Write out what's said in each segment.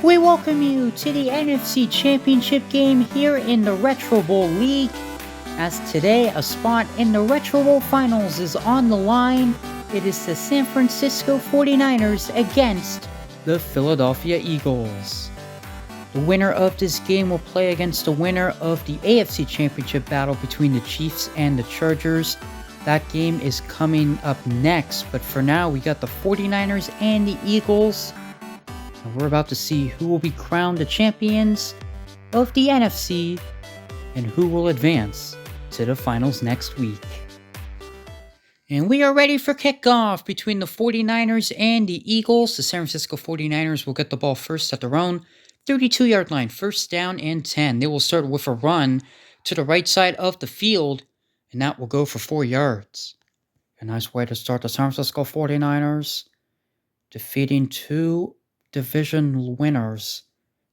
We welcome you to the NFC Championship game here in the Retro Bowl League. As today, a spot in the Retro Bowl Finals is on the line. It is the San Francisco 49ers against the Philadelphia Eagles. The winner of this game will play against the winner of the AFC Championship battle between the Chiefs and the Chargers. That game is coming up next, but for now, we got the 49ers and the Eagles. And we're about to see who will be crowned the champions of the NFC and who will advance to the finals next week. And we are ready for kickoff between the 49ers and the Eagles. The San Francisco 49ers will get the ball first at their own 32-yard line, first down and 10. They will start with a run to the right side of the field, and that will go for 4 yards. A nice way to start the San Francisco 49ers, defeating two division winners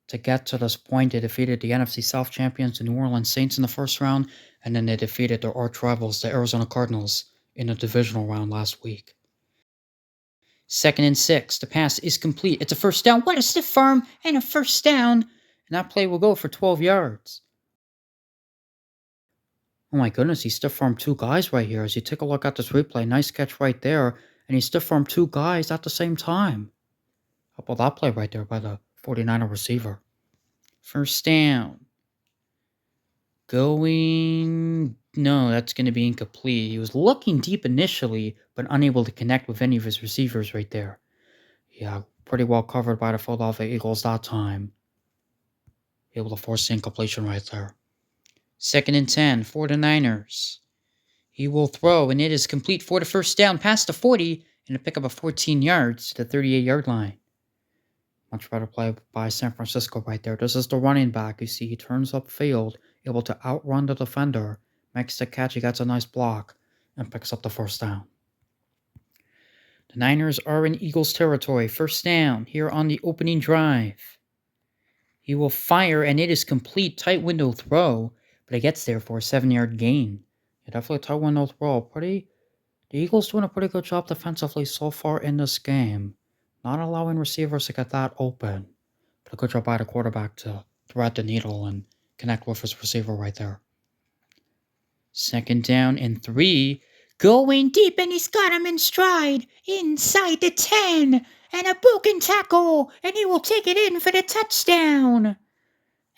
to get to this point. They defeated the NFC South champions, the New Orleans Saints, in the first round, and then they defeated their arch rivals, the Arizona Cardinals, in the divisional round last week. 2nd and 6. The pass is complete. It's a first down. What a stiff arm and a first down. And that play will go for 12 yards. Oh my goodness, he stiff-armed two guys right here. As you take a look at this replay, nice catch right there. And he stiff-armed two guys at the same time. How about that play right there by the 49er receiver? First down. No, that's going to be incomplete. He was looking deep initially, but unable to connect with any of his receivers right there. Yeah, pretty well covered by the Philadelphia Eagles that time. Able to force the incompletion right there. 2nd and 10 for the Niners. He will throw, and it is complete for the first down past the 40, and a pickup of 14 yards to the 38-yard line. Much better play by San Francisco right there. This is the running back. You see, he turns upfield, able to outrun the defender, makes the catch, he gets a nice block, and picks up the first down. The Niners are in Eagles territory. First down here on the opening drive. He will fire, and it is complete. Tight window throw, but it gets there for a 7-yard gain. Yeah, definitely a tight window throw. The Eagles doing a pretty good job defensively so far in this game. Not allowing receivers to get that open. But a good job by the quarterback to thread the needle and connect with his receiver right there. 2nd down and 3. Going deep, and he's got him in stride. Inside the 10. And a broken tackle. And he will take it in for the touchdown.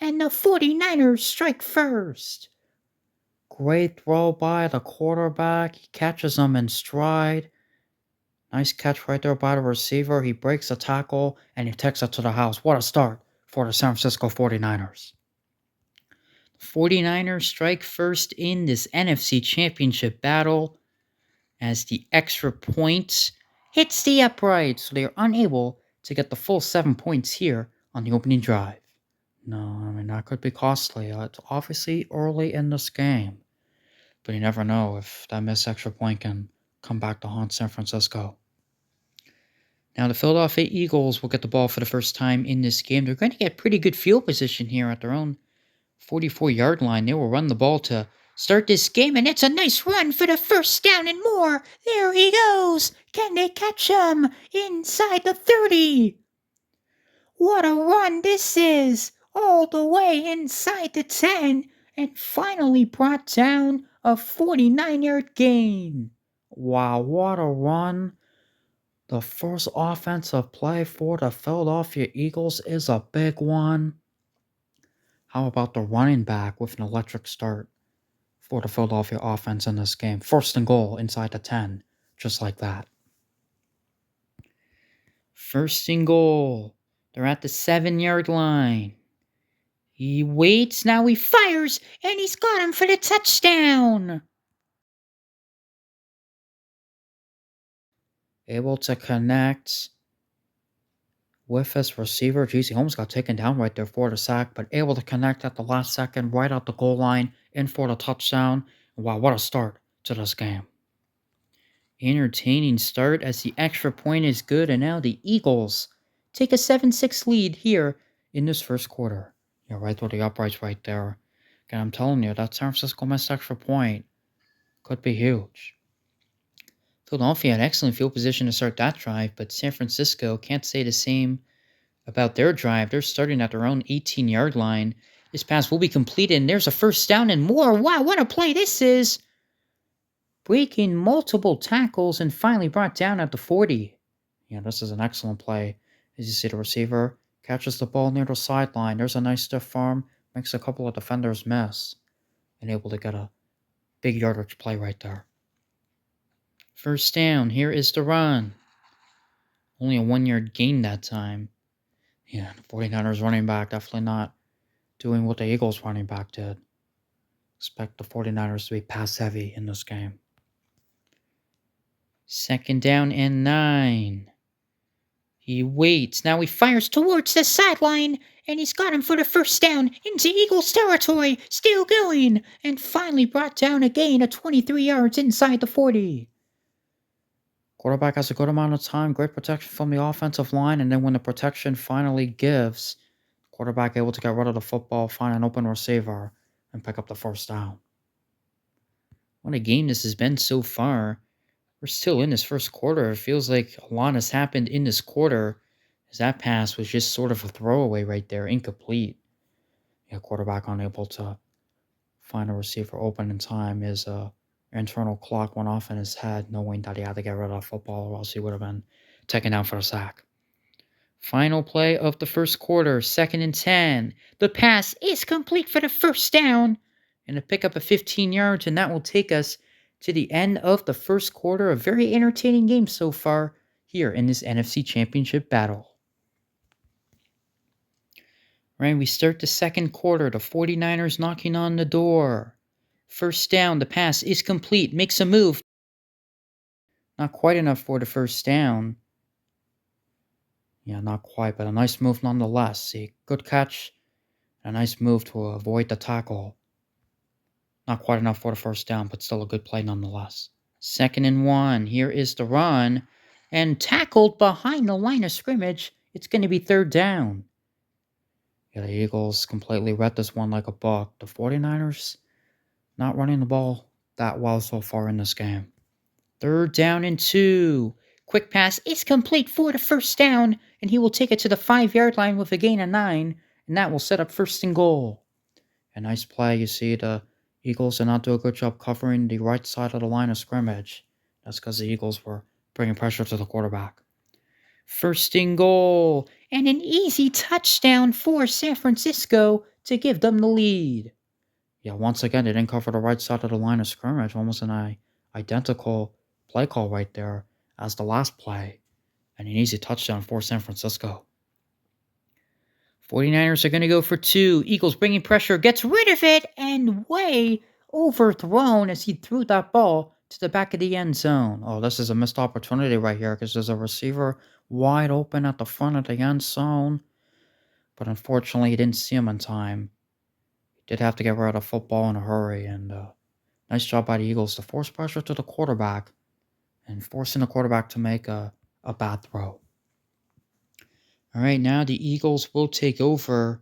And the 49ers strike first. Great throw by the quarterback. He catches him in stride. Nice catch right there by the receiver. He breaks the tackle, and he takes it to the house. What a start for the San Francisco 49ers. The 49ers strike first in this NFC Championship battle as the extra point hits the upright, so they are unable to get the full 7 points here on the opening drive. No, I mean, that could be costly. It's obviously early in this game, but you never know if that missed extra point can come back to haunt San Francisco. Now, the Philadelphia Eagles will get the ball for the first time in this game. They're going to get pretty good field position here at their own 44-yard line. They will run the ball to start this game, and it's a nice run for the first down and more. There he goes. Can they catch him inside the 30? What a run this is. All the way inside the 10, and finally brought down a 49-yard gain. Wow, what a run. The first offensive play for the Philadelphia Eagles is a big one. How about the running back with an electric start for the Philadelphia offense in this game? 1st and goal inside the 10, just like that. 1st and goal. They're at the 7-yard line. He waits, now he fires, and he's got him for the touchdown. Able to connect with his receiver. Geez, he almost got taken down right there for the sack, but able to connect at the last second, right at the goal line, in for the touchdown. Wow, what a start to this game. Entertaining start as the extra point is good, and now the Eagles take a 7-6 lead here in this first quarter. Yeah, right through the uprights right there. Again, I'm telling you, that San Francisco missed extra point could be huge. Philadelphia had excellent field position to start that drive, but San Francisco can't say the same about their drive. They're starting at their own 18-yard line. This pass will be completed, and there's a first down and more. Wow, what a play this is! Breaking multiple tackles and finally brought down at the 40. Yeah, this is an excellent play. As you see, the receiver catches the ball near the sideline. There's a nice stiff arm, makes a couple of defenders miss, and able to get a big yardage play right there. First down, here is the run. Only a 1-yard gain that time. Yeah, the 49ers running back definitely not doing what the Eagles running back did. Expect the 49ers to be pass heavy in this game. Second down and 9. He waits. Now he fires towards the sideline, and he's got him for the first down into Eagles territory. Still going, and finally brought down a gain of 23 yards inside the 40. Quarterback has a good amount of time, great protection from the offensive line, and then when the protection finally gives, quarterback able to get rid of the football, find an open receiver, and pick up the first down. What a game this has been so far. We're still in this first quarter. It feels like a lot has happened in this quarter, as that pass was just sort of a throwaway right there, incomplete. Yeah, quarterback unable to find a receiver open in time. His internal clock went off in his head, knowing that he had to get rid of the football or else he would have been taken down for a sack. Final play of the first quarter, 2nd and 10. The pass is complete for the first down and a pickup of 15 yards, and that will take us to the end of the first quarter. A very entertaining game so far here in this NFC Championship battle. Right, we start the second quarter. The 49ers knocking on the door. First down, the pass is complete. Makes a move. Not quite enough for the first down. Yeah, not quite, but a nice move nonetheless. See, good catch. A nice move to avoid the tackle. Not quite enough for the first down, but still a good play nonetheless. 2nd and 1. Here is the run. And tackled behind the line of scrimmage. It's going to be 3rd down. Yeah, the Eagles completely read this one like a book. The 49ers not running the ball that well so far in this game. 3rd down and 2. Quick pass is complete for the first down, and he will take it to the 5-yard line with a gain of 9, and that will set up 1st and goal. A nice play. You see the Eagles did not do a good job covering the right side of the line of scrimmage. That's because the Eagles were bringing pressure to the quarterback. 1st and goal, and an easy touchdown for San Francisco to give them the lead. Yeah, once again, they didn't cover the right side of the line of scrimmage. Almost an identical play call right there as the last play. And an easy touchdown for San Francisco. 49ers are going to go for 2. Eagles bringing pressure, gets rid of it, and way overthrown as he threw that ball to the back of the end zone. Oh, this is a missed opportunity right here because there's a receiver wide open at the front of the end zone. But unfortunately, he didn't see him in time. He did have to get rid of the football in a hurry, and nice job by the Eagles to force pressure to the quarterback and forcing the quarterback to make a bad throw. All right, now the Eagles will take over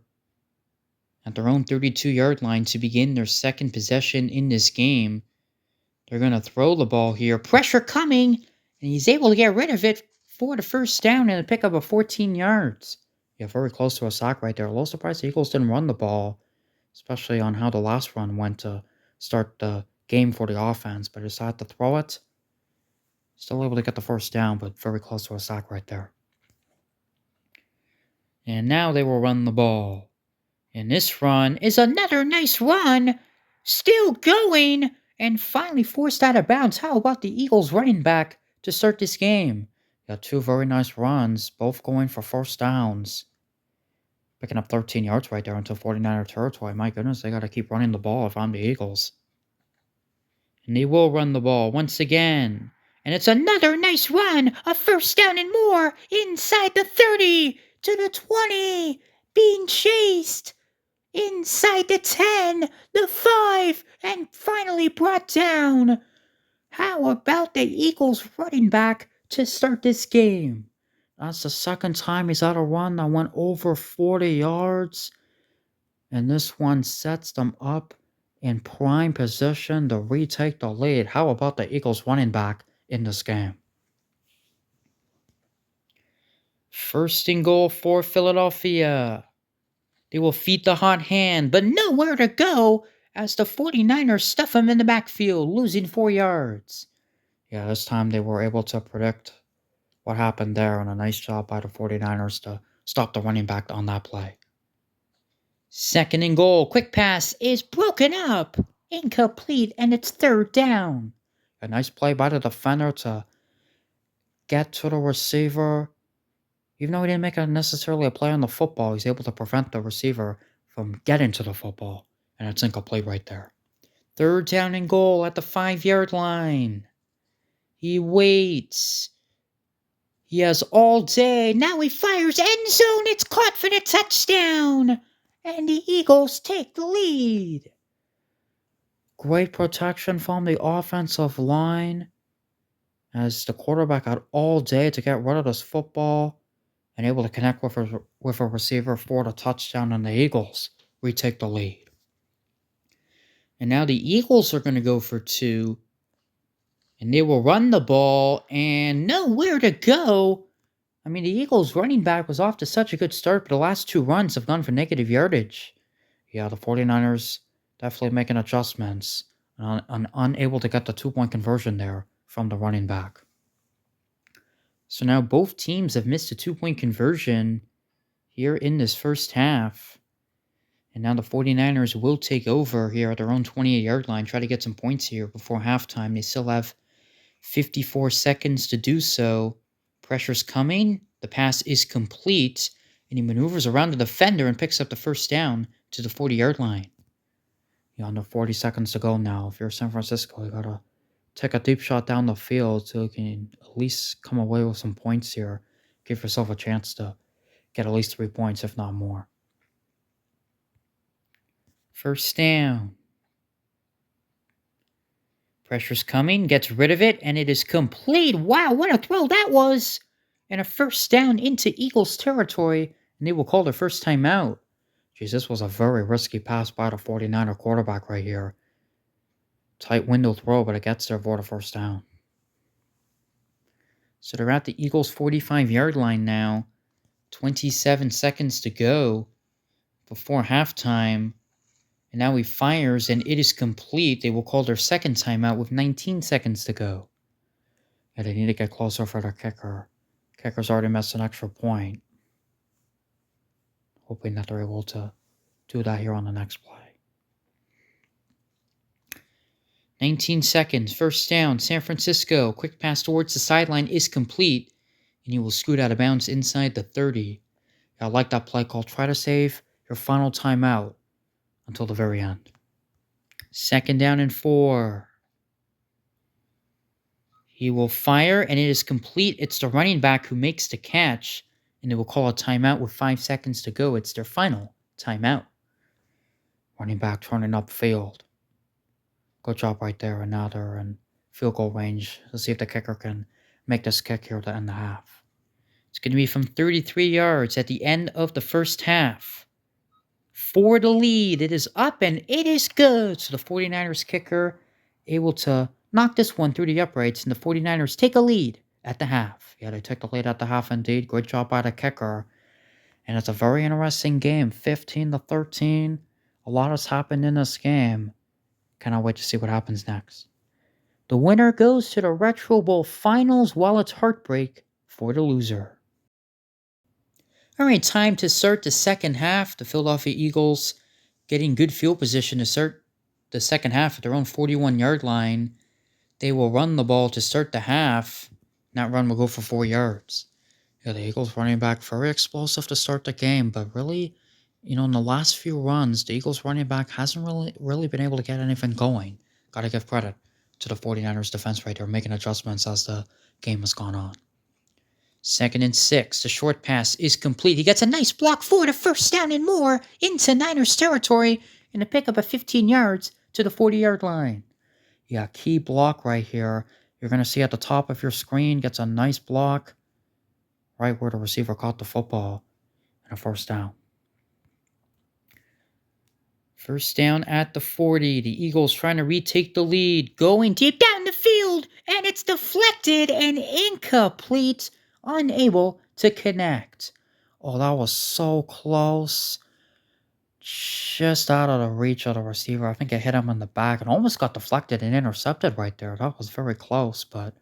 at their own 32-yard line to begin their second possession in this game. They're going to throw the ball here. Pressure coming, and he's able to get rid of it for the first down and a pickup of 14 yards. Yeah, very close to a sack right there. A little surprised the Eagles didn't run the ball, especially on how the last run went to start the game for the offense, but decided to throw it. Still able to get the first down, but very close to a sack right there. And now they will run the ball. And this run is another nice run. Still going. And finally forced out of bounds. How about the Eagles running back to start this game? Got 2 very nice runs, both going for first downs. Picking up 13 yards right there into 49er territory. My goodness, they got to keep running the ball if I'm the Eagles. And they will run the ball once again. And it's another nice run. A first down and more. Inside the 30 to the 20. Being chased. Inside the 10, the 5, and finally brought down. How about the Eagles running back to start this game? That's the second time he's had a run that went over 40 yards. And this one sets them up in prime position to retake the lead. How about the Eagles running back in this game? First and goal for Philadelphia. They will feed the hot hand, but nowhere to go as the 49ers stuff him in the backfield, losing 4 yards. Yeah, this time they were able to predict what happened there, and a nice job by the 49ers to stop the running back on that play. Second and goal. Quick pass is broken up. Incomplete, and it's third down. A nice play by the defender to get to the receiver. Even though he didn't make necessarily a play on the football, he's able to prevent the receiver from getting to the football. And it's incomplete right there. Third down and goal at the 5-yard line. He waits. He has all day. Now he fires end zone. It's caught for the touchdown. And the Eagles take the lead. Great protection from the offensive line as the quarterback had all day to get rid of this football and able to connect with a receiver for the touchdown, and the Eagles retake the lead. And now the Eagles are going to go for 2, and they will run the ball, and nowhere to go. I mean, the Eagles' running back was off to such a good start, but the last 2 runs have gone for negative yardage. Yeah, the 49ers definitely making adjustments and unable to get the 2-point conversion there from the running back. So now both teams have missed a 2-point conversion here in this first half. And now the 49ers will take over here at their own 28-yard line, try to get some points here before halftime. They still have 54 seconds to do so. Pressure's coming. The pass is complete. And he maneuvers around the defender and picks up the first down to the 40-yard line. Under 40 seconds to go now. If you're San Francisco, you gotta take a deep shot down the field so you can at least come away with some points here. Give yourself a chance to get at least 3 points, if not more. First down. Pressure's coming, gets rid of it, and it is complete. Wow, what a throw that was! And a first down into Eagles territory, and they will call their first timeout. Jeez, this was a very risky pass by the 49er quarterback right here. Tight window throw, but it gets there for the first down. So they're at the Eagles' 45-yard line now. 27 seconds to go before halftime. And now he fires, and it is complete. They will call their second timeout with 19 seconds to go. And they need to get closer for their kicker. Kicker's already missed an extra point. Hoping that they're able to do that here on the next play. 19 seconds. First down. San Francisco. Quick pass towards the sideline is complete. And he will scoot out of bounds inside the 30. I like that play call. Try to save your final timeout until the very end. Second down and 4. He will fire, and it is complete. It's the running back who makes the catch, and they will call a timeout with 5 seconds to go. It's their final timeout. Running back turning upfield. Good job right there, and now they're in field goal range. Let's see if the kicker can make this kick here to end the half. It's going to be from 33 yards at the end of the first half. For the lead, it is up, and it is good. So the 49ers kicker able to knock this one through the uprights, and the 49ers take a lead at the half. Yeah, they took the lead at the half indeed. Good job by the kicker. And it's a very interesting game. 15-13. A lot has happened in this game. Cannot wait to see what happens next. The winner goes to the Retro Bowl Finals, while it's heartbreak for the loser. All right, time to start the second half. The Philadelphia Eagles getting good field position to start the second half at their own 41-yard line. They will run the ball to start the half. That run will go for 4 yards. Yeah, the Eagles running back very explosive to start the game, but really, in the last few runs, the Eagles running back hasn't really been able to get anything going. Gotta give credit to the 49ers defense right there, making adjustments as the game has gone on. Second and 6. The short pass is complete. He gets a nice block for the first down and more into Niners territory and a pickup of 15 yards to the 40-yard line. Yeah, key block right here. You're going to see at the top of your screen, gets a nice block right where the receiver caught the football and a first down. First down at the 40. The Eagles trying to retake the lead. Going deep down the field, and it's deflected and incomplete. Unable to connect. Oh, that was so close. Just out of the reach of the receiver. I think it hit him in the back and almost got deflected and intercepted right there. That was very close, but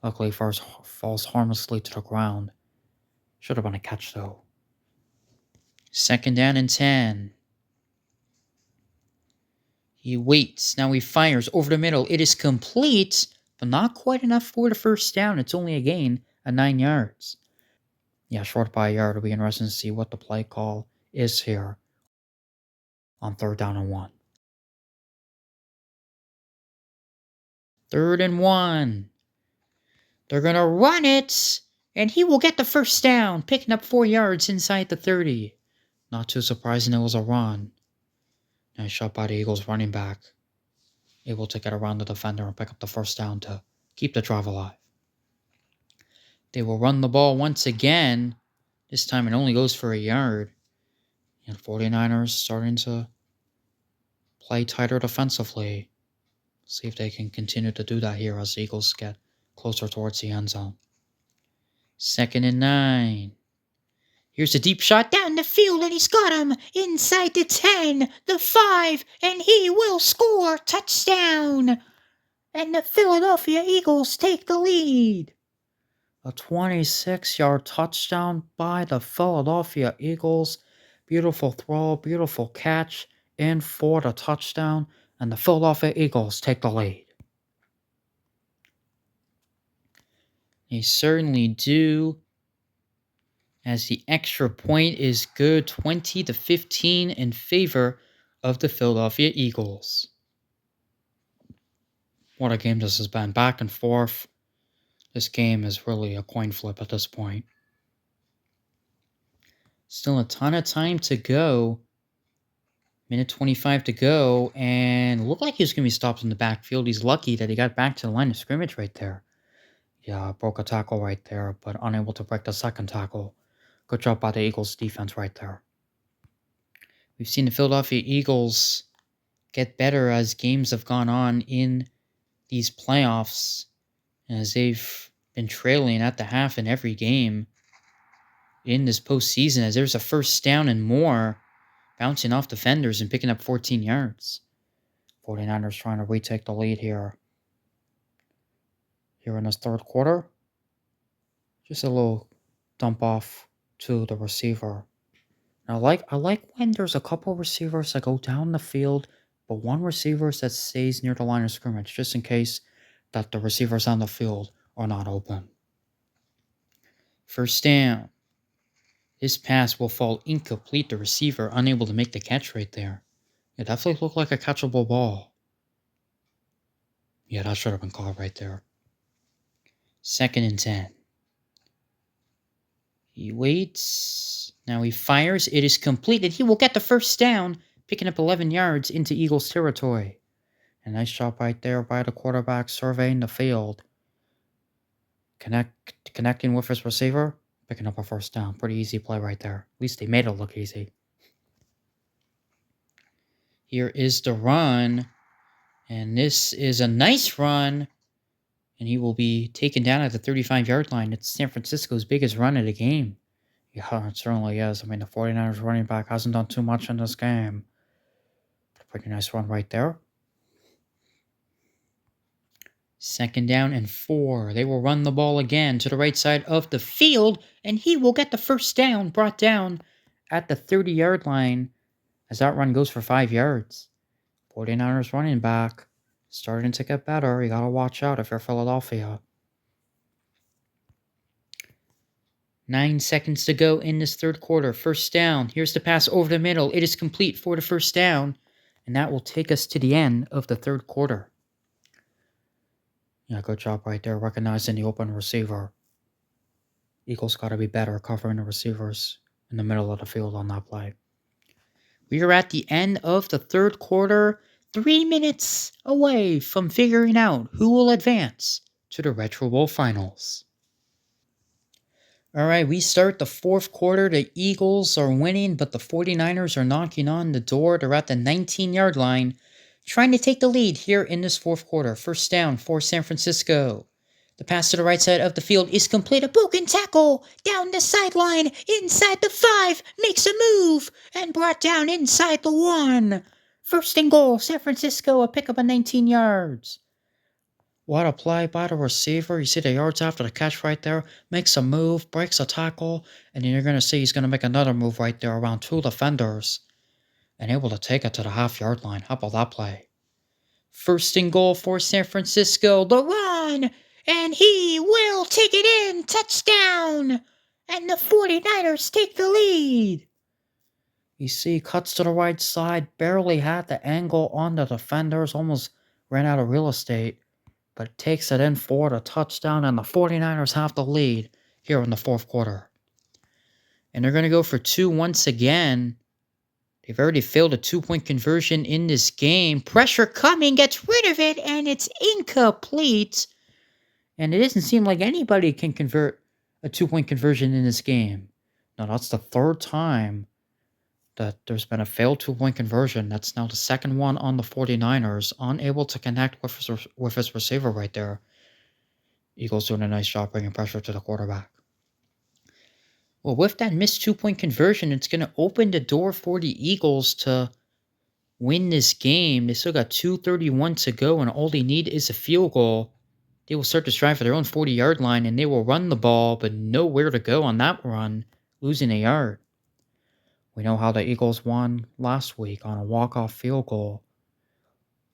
luckily first falls harmlessly to the ground. Should have been a catch, though. 2nd down and 10. He waits. Now he fires over the middle. It is complete, but not quite enough for the first down. It's only a gain of 9 yards. Yeah, short by a yard. It'll be interesting to see what the play call is here on 3rd down and 1. 3rd and 1. They're going to run it, and he will get the first down, picking up 4 yards inside the 30. Not too surprising, it was a run. Nice shot by the Eagles running back. Able to get around the defender and pick up the first down to keep the drive alive. They will run the ball once again. This time it only goes for a yard. And 49ers starting to play tighter defensively. See if they can continue to do that here as the Eagles get closer towards the end zone. 2nd and 9. Here's a deep shot down the field, and he's got him inside the 10, the 5, and he will score. Touchdown! And the Philadelphia Eagles take the lead. A 26-yard touchdown by the Philadelphia Eagles. Beautiful throw, beautiful catch, in for the touchdown, and the Philadelphia Eagles take the lead. They certainly do, as the extra point is good, 20-15 in favor of the Philadelphia Eagles. What a game this has been, back and forth. This game is really a coin flip at this point. Still a ton of time to go. Minute 25 to go, and looked like he was going to be stopped in the backfield. He's lucky that he got back to the line of scrimmage right there. Yeah, broke a tackle right there, but unable to break the second tackle. Good job by the Eagles defense right there. We've seen the Philadelphia Eagles get better as games have gone on in these playoffs, as they've been trailing at the half in every game in this postseason, as there's a first down and more, bouncing off defenders and picking up 14 yards. 49ers trying to retake the lead here. Here in this 3rd quarter. Just a little dump off to the receiver. I like when there's a couple receivers that go down the field, but one receiver that stays near the line of scrimmage, just in case that the receivers on the field are not open. First down. This pass will fall incomplete. The receiver unable to make the catch right there. It definitely looked like a catchable ball. Yeah, that should have been caught right there. 2nd and 10. He waits. Now he fires. It is completed. He will get the first down, picking up 11 yards into Eagles territory. A nice shot right there by the quarterback surveying the field. Connecting with his receiver, picking up a first down. Pretty easy play right there. At least they made it look easy. Here is the run. And this is a nice run. And he will be taken down at the 35-yard line. It's San Francisco's biggest run of the game. Yeah, it certainly is. I mean, the 49ers running back hasn't done too much in this game. Pretty nice run right there. 2nd down and 4. They will run the ball again to the right side of the field, and he will get the first down, brought down at the 30-yard line as that run goes for 5 yards. 49ers running back starting to get better. You got to watch out if you're Philadelphia. 9 seconds to go in this 3rd quarter. First down. Here's the pass over the middle. It is complete for the first down, and that will take us to the end of the 3rd quarter. Yeah, good job right there, recognizing the open receiver. Eagles got to be better covering the receivers in the middle of the field on that play. We are at the end of the 3rd quarter, 3 minutes away from figuring out who will advance to the Retro Bowl Finals. All right, we start the 4th quarter. The Eagles are winning, but the 49ers are knocking on the door. They're at the 19-yard line, trying to take the lead here in this 4th quarter. First down for San Francisco. The pass to the right side of the field is complete. A broken tackle down the sideline, inside the 5, makes a move, and brought down inside the 1. First and goal, San Francisco, a pickup of 19 yards. What a play by the receiver. You see the yards after the catch right there. Makes a move, breaks a tackle, and then you're going to see he's going to make another move right there around 2 defenders and able to take it to the half-yard line. How about that play? First and goal for San Francisco. The run! And he will take it in. Touchdown! And the 49ers take the lead. You see, cuts to the right side. Barely had the angle on the defenders. Almost ran out of real estate. But takes it in for the touchdown. And the 49ers have the lead here in the fourth quarter. And they're going to go for 2 once again. They've already failed a 2-point conversion in this game. Pressure coming, gets rid of it, and it's incomplete. And it doesn't seem like anybody can convert a 2-point conversion in this game. Now, that's the third time that there's been a failed 2-point conversion. That's now the second one on the 49ers. Unable to connect with his receiver right there. Eagles doing a nice job bringing pressure to the quarterback. Well, with that missed 2-point conversion, it's going to open the door for the Eagles to win this game. They still got 2:31 to go, and all they need is a field goal. They will start to strive for their own 40-yard line, and they will run the ball, but nowhere to go on that run, losing a yard. We know how the Eagles won last week on a walk-off field goal.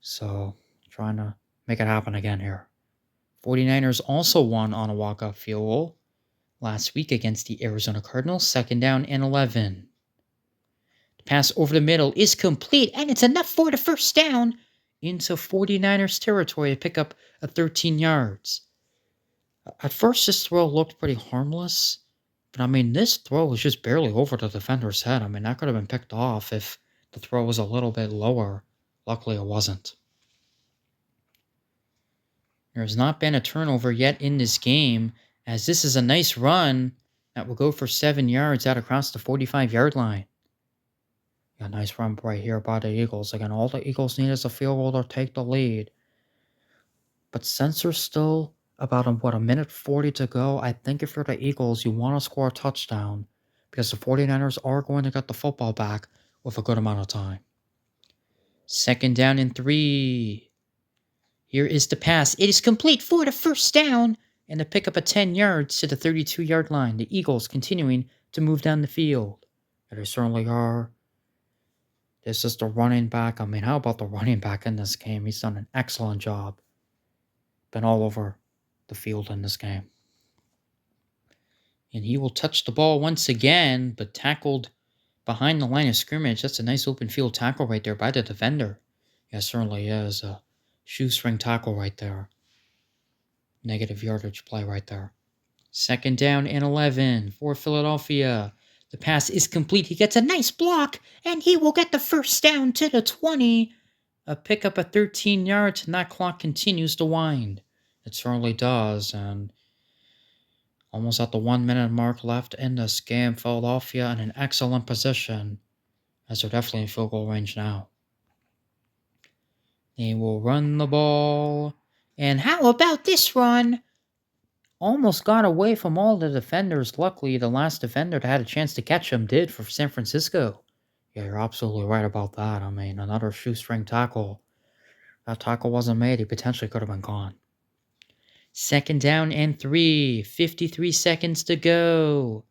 So, trying to make it happen again here. 49ers also won on a walk-off field goal last week against the Arizona Cardinals, 2nd down and 11. The pass over the middle is complete, and it's enough for the first down into 49ers territory to pick up a 13 yards. At first, this throw looked pretty harmless, but I mean, this throw was just barely over the defender's head. I mean, that could have been picked off if the throw was a little bit lower. Luckily, it wasn't. There's not been a turnover yet in this game, as this is a nice run that will go for 7 yards out across the 45-yard line. A nice run right here by the Eagles. Again, all the Eagles need is a field goal to take the lead. But since there's still about a minute 40 to go, I think if you're the Eagles, you want to score a touchdown because the 49ers are going to get the football back with a good amount of time. 2nd down and 3. Here is the pass. It is complete for the first down and to pick up a 10 yards to the 32-yard line. The Eagles continuing to move down the field. And they certainly are. This is the running back. I mean, how about the running back in this game? He's done an excellent job. Been all over the field in this game. And he will touch the ball once again, but tackled behind the line of scrimmage. That's a nice open field tackle right there by the defender. Yeah, certainly is a shoestring tackle right there. Negative yardage play right there. 2nd down and 11 for Philadelphia. The pass is complete. He gets a nice block, and he will get the first down to the 20. A pickup of 13 yards, and that clock continues to wind. It certainly does, and almost at the 1 minute mark left in this game, Philadelphia in an excellent position, as they're definitely in field goal range now. They will run the ball, and how about this run? Almost got away from all the defenders. Luckily, the last defender that had a chance to catch him did for San Francisco. Yeah, you're absolutely right about that. I mean, another shoestring tackle. That tackle wasn't made. He potentially could have been gone. 2nd down and 3. 53 seconds to go.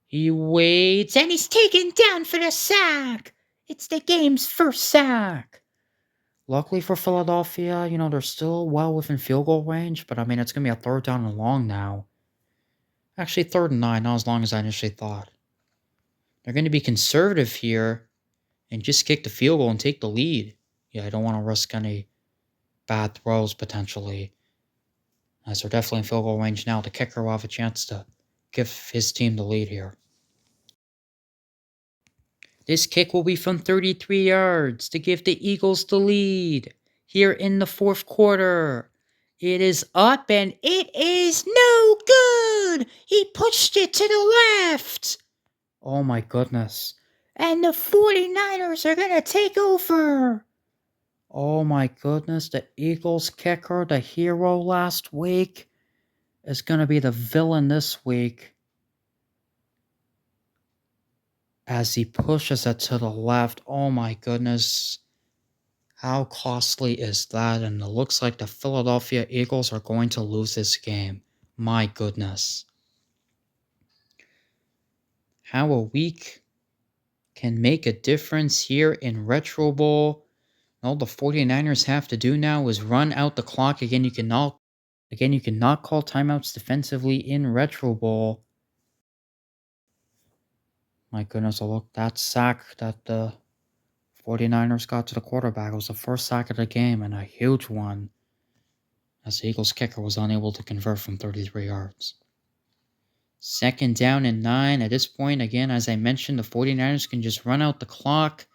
He waits, and he's taken down for the sack. It's the game's first sack. Luckily for Philadelphia, they're still well within field goal range, but I mean, it's going to be a 3rd down and long now. Actually, 3rd and 9, not as long as I initially thought. They're going to be conservative here and just kick the field goal and take the lead. Yeah, I don't want to risk any bad throws potentially, as they're definitely in field goal range now. The kicker will have a chance to give his team the lead here. This kick will be from 33 yards to give the Eagles the lead here in the fourth quarter. It is up and it is no good. He pushed it to the left. Oh my goodness. And the 49ers are going to take over. Oh my goodness. The Eagles kicker, the hero last week, is going to be the villain this week as he pushes it to the left. Oh my goodness. How costly is that? And it looks like the Philadelphia Eagles are going to lose this game. My goodness. How a week can make a difference here in Retro Bowl. All the 49ers have to do now is run out the clock. Again, you cannot call timeouts defensively in Retro Bowl. My goodness, look, that sack that the 49ers got to the quarterback was the first sack of the game and a huge one, as the Eagles kicker was unable to convert from 33 yards. 2nd down and 9. At this point, again, as I mentioned, the 49ers can just run out the clock,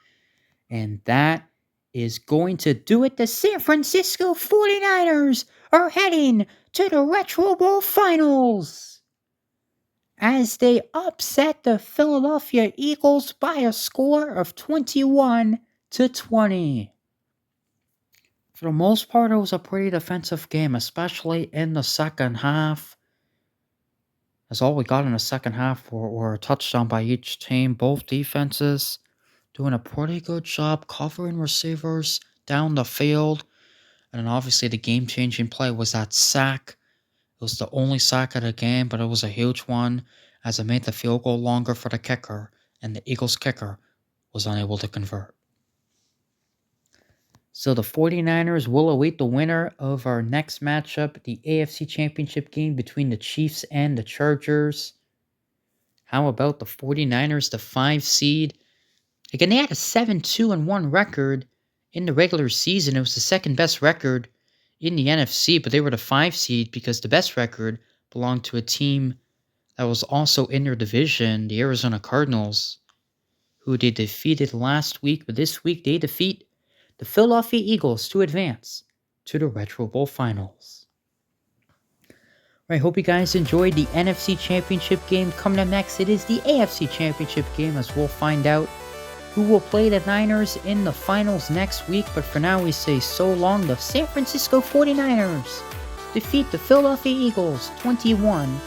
and that is going to do it. The San Francisco 49ers are heading to the Retro Bowl Finals as they upset the Philadelphia Eagles by a score of 21-20. For the most part, it was a pretty defensive game, especially in the second half. As all we got in the second half were a touchdown by each team. Both defenses doing a pretty good job covering receivers down the field. And then obviously the game-changing play was that sack. It was the only sack of the game, but it was a huge one as it made the field goal longer for the kicker, and the Eagles kicker was unable to convert. So the 49ers will await the winner of our next matchup, the AFC Championship game between the Chiefs and the Chargers. How about the 49ers, the 5 seed? Again, they had a 7-2-1 record in the regular season. It was the second best record in the NFC, but they were the 5 seed because the best record belonged to a team that was also in their division, the Arizona Cardinals, who they defeated last week. But this week, they defeat the Philadelphia Eagles to advance to the Retro Bowl Finals. I hope you guys enjoyed the NFC Championship game. Coming up next, it is the AFC Championship game, as we'll find out who will play the Niners in the finals next week. But for now, we say so long. The San Francisco 49ers defeat the Philadelphia Eagles 21-20.